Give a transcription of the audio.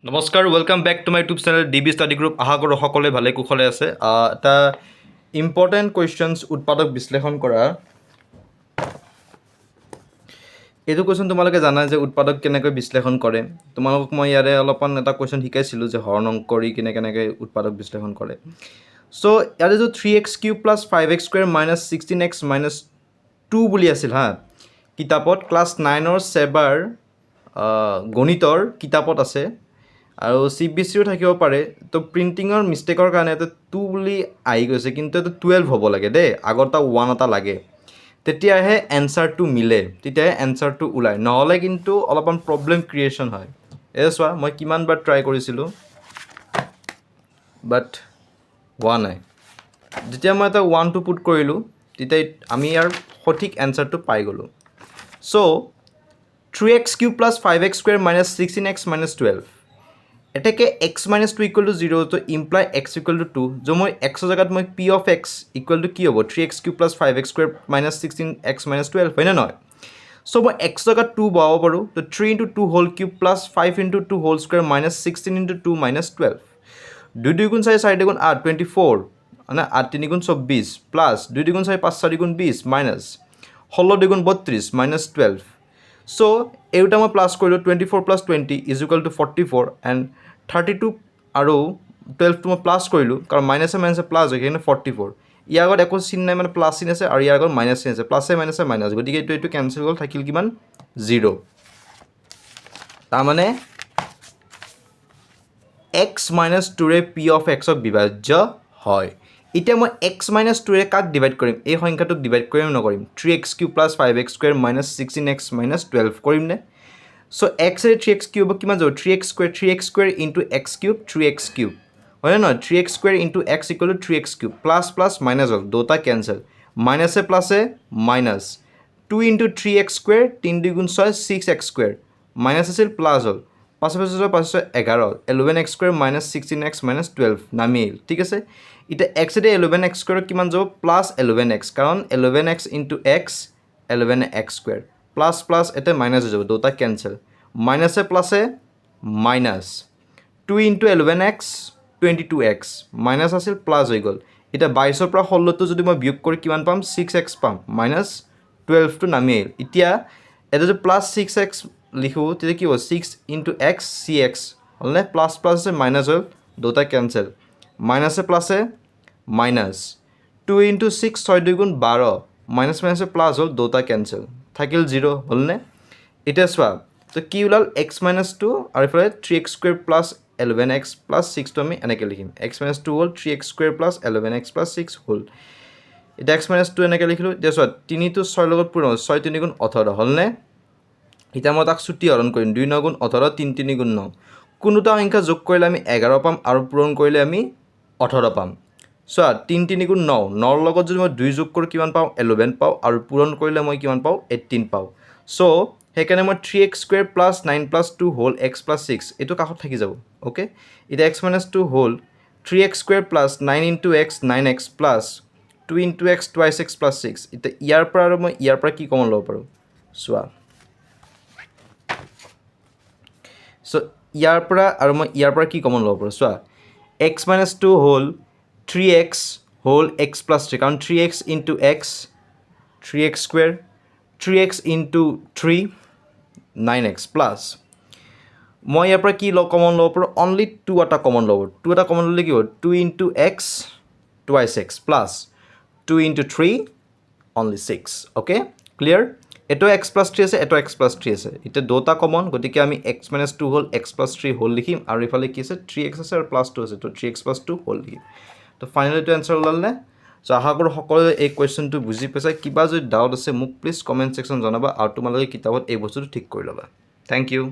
নমস্কাৰ welcome back to my YouTube channel DB study group আশা কৰোঁ সকলোৱে ভালে কুশলে আছে এটা ইম্পৰ্টেণ্ট কুৱেশ্যনছ উৎপাদক বিশ্লেষণ কৰা এইটো কুৱেশ্যন তোমালোকে জানা যে উৎপাদক কেনেকৈ বিশ্লেষণ কৰে তোমালোকক মই ইয়াৰে অলপমান এটা কুৱেশ্যন শিকাইছিলোঁ যে হৰণ অংক কৰি কেনেকৈ উৎপাদক বিশ্লেষণ কৰে চ' ইয়াতে যে 3x cube plus 5x square minus 16x minus 2 বুলি আছিল হা কিতাপত ক্লাছ 9ৰ চেবাৰ গণিতৰ কিতাপত আছে আৰু CBSEও থাকিব পাৰে তো প্ৰিণ্টিঙৰ মিষ্টেকৰ কাৰণে এটা 2 বুলি আহি গৈছে কিন্তু এটা 12 হ'ব লাগে দেই আগত এটা 1 এটা লাগে তেতিয়াহে এনসাৰটো মিলে তেতিয়াহে এনসাৰটো ওলায় নহ'লে কিন্তু অলপমান প্ৰব্লেম ক্ৰিয়েশ্যন হয় এই চোৱা মই কিমানবাৰ ট্ৰাই কৰিছিলোঁ বাট হোৱা নাই যেতিয়া মই এটা 1 পুট কৰিলোঁ তেতিয়া আমি ইয়াৰ সঠিক এনসাৰটো পাই গ'লোঁ চ' 3x cube plus 5x square minus 16x minus 12 এটাকে x minus 2 equal to 0 তো imply x equal to 2 जो मैं x जगत मैं p of x equal to की होगा 3x cube plus 5x square minus 16x minus 12 है ना नॉय so मैं x जगत 2 बाव पड़ो तो 3 into 2 whole cube plus 5 into 2 whole square minus 16 into 2 minus 12 2 गुण 4 गुण 8 24 है ना 8 3 गुण 24 plus 2 गुण 5 4 गुण 20 minus 16 गुण 32 minus 12 so এইটা মই প্লাস কৰিলো 24 plus 20 is equal to 44 and 32 আৰু 12 তো মই প্লাস কৰিলো কাৰণ মাইনাসে মাইনাসে প্লাস হয় কিনে 44 ইয়াৰ আগত একো চিন নাই মানে প্লাস চিন আছে আৰু ইয়াৰ আগত মাইনাস চিন আছে প্লাসে মাইনাসে মাইনাস গতিকে এইটো ক্যান্সেল হ'ল থাকিল কিমান 0 তাৰ মানে x - 2 ৰে p of x ক বিভাজ্য হয় এতিয়া মই x - 2 ৰে কাক ডিভাইড কৰিম এই সংখ্যাটোক ডিভাইড কৰিম নকৰিম 3x cube plus 5x square minus 16x minus 12 কৰিম নে সো x ৰে 3x কিউব কিমান যাব 3x square into x cube 3x cube হয় না 3x square into x equal to 3x cube plus plus minus হ'ল দুটা ক্যান্সেল মাইনাসে প্লাসে minus 2 into 3x square 3 2 6 6x square minus আছিল প্লাস হ'ল 5 5 11 11x square minus 16x minus 12 নামিল ঠিক আছে এটা x এ 11x স্কয়াৰ কিমান যাব প্লাস 11x কাৰণ 11x into x 11x square plus plus এটা মাইনাস হৈ যাব দুটা ক্যান্সেল মাইনাসে প্লাসে minus 2 into 11x 22x minus আছিল প্লাস হৈ গল এটা 22 ৰ পৰা 16 তো যদি মই বিয়োগ কৰি কিমান পাম 6x পাম মাইনাস 12 তো নামিল এতিয়া এটা যদি প্লাস 6x লিখো তেতিয়া কি হ'ব 6 ইনটু x cx হলনে প্লাস প্লাস আছে মাইনাস হ'ল দুটা ক্যান্সেল মাইনাসে প্লাসে মাইনাস 2 ইনটু 6 6 2 গুণ 12 মাইনাস মাইনাসে প্লাস হ'ল দুটা ক্যান্সেল থাকিল 0 হলনে এটা সোয়া তো কি ওলাল x - 2 আৰু ইফালে 3x square plus 11x plus 6 তো আমি এনেকৈ লিখিম x - 2 হ'ল 3x square plus 11x plus 6 হ'ল এটা x - 2 এনেকৈ লিখিলো এতিয়া সোয়া 3 তো 6 লগত পূৰণ 6 3 গুণ 18 হলনে এটা মই তাক ছুটি হৰণ কৰিম 2 9 গুণ 18 3 3 গুণ 9 কোনোটা সংখ্যা যোগ কৰিলে আমি 11 পাম আৰু পূৰণ কৰিলে আমি 18 পাম সোয়া 3 3 গুণ 9 9 লগত যদি মই 2 যোগ কৰো কিমান পাও 11 পাও আৰু পূৰণ কৰিলে মই কিমান পাও 18 পাও সো হেকানে মই 3x square plus 9 plus 2 whole x plus 6 এটো কাখত থাকি যাব ওকে এটা x - 2 whole 3x square plus 9 into x 9x plus 2 into x twice x plus 6 এটা ইয়াৰ পৰা আৰু মই ইয়াৰ পৰা কি কমন ল'ব পাৰো সোয়া সো ইয়াৰ পৰা আৰু মই ইয়াৰ পৰা কি কমন ল'ব পাৰো সোয়া x - 2 whole 3x whole x plus 3 কাৰণ 3x into x 3x square 3x into 3 9x plus মই ইয়াৰ পৰা কি কমন ল'ব পাৰো only 2 এটা কমন ল'ব 2 এটা কমন ল'লে কি হ'ব 2 into x twice x plus 2 into 3 only 6 okay clear এটো x plus 3 আছে এটো x plus 3 আছে এটা দুটা কমন গতিকে আমি x - 2 whole x plus 3 whole লিখিম আৰু ইফালে কি আছে 3x আছে আৰু plus 2 আছে তো 3x plus 2 হোল লিখিম তো ফাইনালি টু আনসার ওলালে সো আশা কৰো সকলোৱে এই কোৱেশ্চনটো বুজি পাইছে কিবা যদি ডাউট আছে মোক প্লিজ কমেন্ট সেকশন জনাবা আৰু তোমালোকে কিতাপত এই বস্তুটো ঠিক কৰি ল'বা থ্যাংক ইউ